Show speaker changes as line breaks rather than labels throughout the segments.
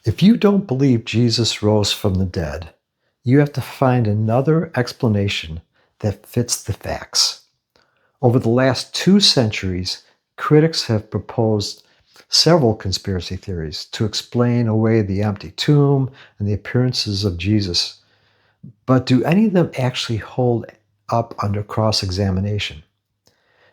If you don't believe Jesus rose from the dead, you have to find another explanation that fits the facts. Over the last 2 centuries, critics have proposed several conspiracy theories to explain away the empty tomb and the appearances of Jesus. But do any of them actually hold up under cross-examination?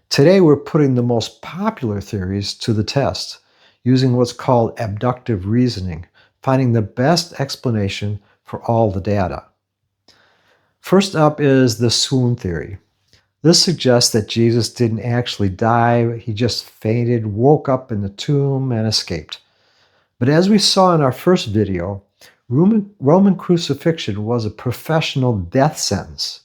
Today, we're putting the most popular theories to the test, using what's called abductive reasoning, finding the best explanation for all the data. First up is the swoon theory. This suggests that Jesus didn't actually die, he just fainted, woke up in the tomb, and escaped. But as we saw in our first video, Roman crucifixion was a professional death sentence.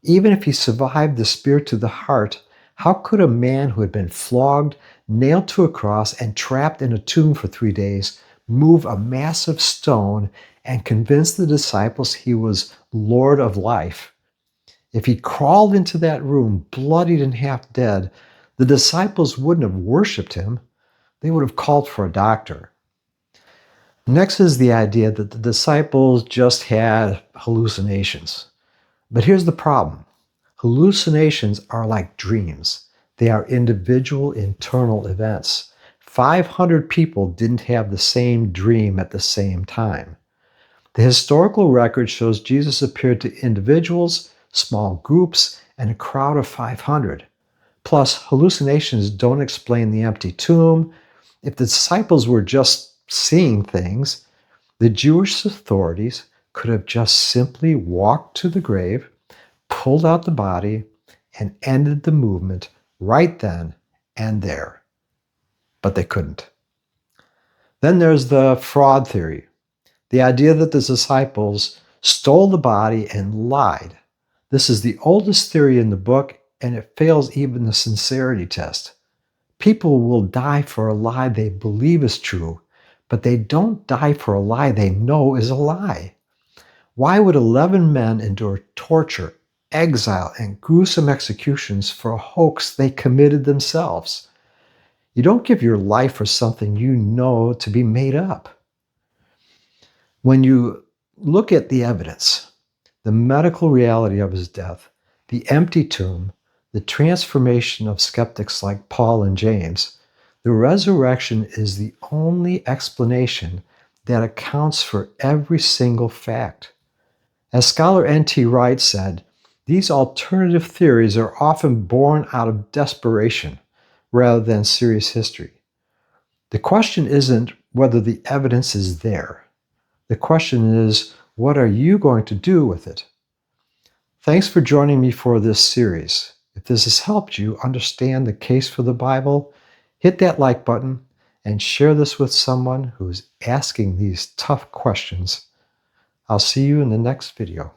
Even if he survived the spear to the heart, how could a man who had been flogged, nailed to a cross, and trapped in a tomb for 3 days move a massive stone and convince the disciples he was Lord of life? If he crawled into that room, bloodied and half dead, the disciples wouldn't have worshipped him. They would have called for a doctor. Next is the idea that the disciples just had hallucinations. But here's the problem. Hallucinations are like dreams. They are individual internal events. 500 people didn't have the same dream at the same time. The historical record shows Jesus appeared to individuals, small groups, and a crowd of 500. Plus, hallucinations don't explain the empty tomb. If the disciples were just seeing things, the Jewish authorities could have just simply walked to the grave, pulled out the body, and ended the movement right then and there. But they couldn't. Then there's the fraud theory. The idea that the disciples stole the body and lied. This is the oldest theory in the book, and it fails even the sincerity test. People will die for a lie they believe is true, but they don't die for a lie they know is a lie. Why would 11 men endure torture, exile, and gruesome executions for a hoax they committed themselves? You don't give your life for something you know to be made up. When you look at the evidence, the medical reality of his death, the empty tomb, the transformation of skeptics like Paul and James, the resurrection is the only explanation that accounts for every single fact. As scholar N.T. Wright said, these alternative theories are often born out of desperation rather than serious history. The question isn't whether the evidence is there. The question is, what are you going to do with it? Thanks for joining me for this series. If this has helped you understand the case for the Bible, hit that like button and share this with someone who is asking these tough questions. I'll see you in the next video.